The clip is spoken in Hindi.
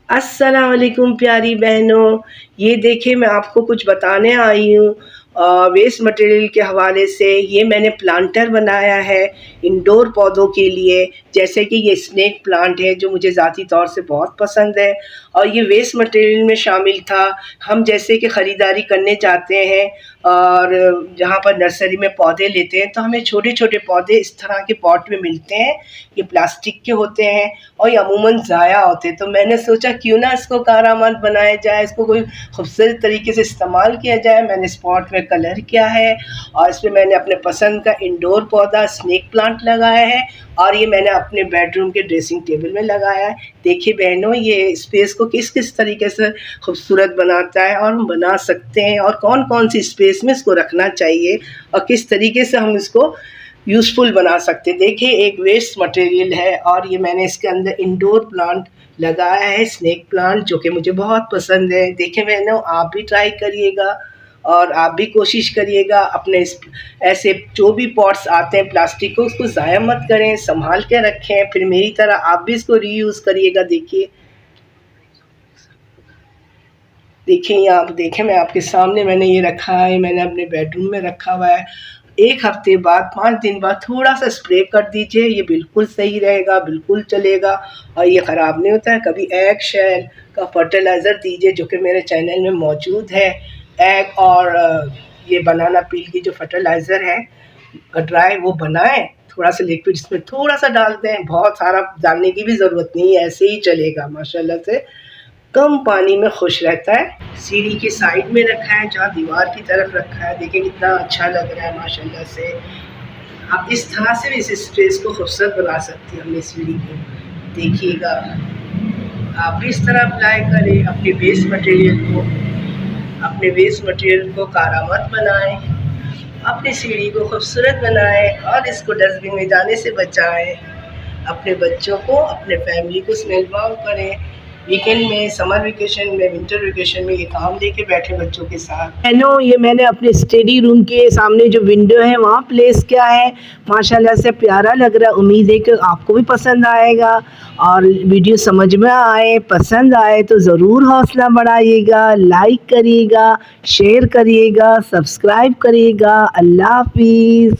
अस्सलाम वालेकुम प्यारी बहनों। ये देखिए मैं आपको कुछ बताने आई हूँ वेस्ट मटेरियल के हवाले से। ये मैंने प्लांटर बनाया है इंडोर पौधों के लिए। जैसे कि ये स्नेक प्लांट है जो मुझे ज़ाती तौर से बहुत पसंद है और ये वेस्ट मटेरियल में शामिल था। हम जैसे कि ख़रीदारी करने जाते हैं और जहाँ पर नर्सरी में पौधे लेते हैं तो हमें छोटे-छोटे पौधे इस तरह के पॉट में मिलते हैं। ये प्लास्टिक के होते हैं और ये अमूमन ज़ाया होते हैं। तो मैंने सोचा क्यों ना इसको कारआमद बनाया जाए, इसको कोई खूबसूरत तरीके से इस्तेमाल किया जाए। मैंने इस पॉट में कलर किया है और इसमें मैंने अपने पसंद का इंडोर पौधा स्नेक प्लांट लगाया है और ये मैंने अपने बेडरूम के ड्रेसिंग टेबल में लगाया है। देखिए बहनों, ये स्पेस को किस किस तरीके से खूबसूरत बनाता है और हम बना सकते हैं और कौन कौन सी स्पेस में इसको रखना चाहिए और किस तरीके से हम इसको यूज़फुल बना सकते हैं। देखिए एक वेस्ट मटेरियल है और ये मैंने इसके अंदर इंडोर प्लांट लगाया है स्नेक प्लांट, जो कि मुझे बहुत पसंद है। देखिए बहनों, आप भी ट्राई करिएगा और आप भी कोशिश करिएगा अपने ऐसे जो भी पॉट्स आते हैं प्लास्टिक को, उसको ज़ाया मत करें, संभाल के रखें। फिर मेरी तरह आप भी इसको रीयूज़ करिएगा। देखिए यहाँ आप देखें, मैं आपके सामने मैंने ये रखा है, मैंने अपने बेडरूम में रखा हुआ है। 1 हफ्ते बाद 5 दिन बाद थोड़ा सा स्प्रे कर दीजिए, ये बिल्कुल सही रहेगा, बिल्कुल चलेगा और ये ख़राब नहीं होता है। कभी एग शेल का फर्टिलाइज़र दीजिए जो कि मेरे चैनल में मौजूद है। एग और ये बनाना पील की जो फर्टिलाइज़र है ड्राई, वो बनाएं, थोड़ा सा लिक्विड इसमें थोड़ा सा डाल दें, बहुत सारा डालने की भी ज़रूरत नहीं है, ऐसे ही चलेगा माशाल्लाह से। कम पानी में खुश रहता है। सीढ़ी के साइड में रखा है, जहाँ दीवार की तरफ रखा है। देखिए कितना अच्छा लग रहा है माशाल्लाह से। आप इस तरह से भी इस स्पेस को खूबसूरत बना सकती हैं अपनी सीढ़ी को। देखिएगा, आप भी इस तरह अप्लाई करें अपने वेस्ट मटेरियल को कारआमद बनाएं, अपनी सीढ़ी को खूबसूरत बनाएं और इसको डस्टबिन में जाने से बचाएं। अपने बच्चों को, अपने फैमिली को इसमें इन्वॉल्व करें। वीकेंड में, समर वेकेशन में, विंटर वेकेशन में ये काम लेके बैठे बच्चों के साथ। हेलो, ये मैंने अपने स्टडी रूम के सामने जो विंडो है वहाँ प्लेस किया है। माशाल्लाह से प्यारा लग रहा है। उम्मीद है कि आपको भी पसंद आएगा और वीडियो समझ में आए, पसंद आए तो ज़रूर हौसला बढ़ाइएगा, लाइक करिएगा, शेयर करिएगा, सब्सक्राइब करिएगा। अल्लाह हाफिज़।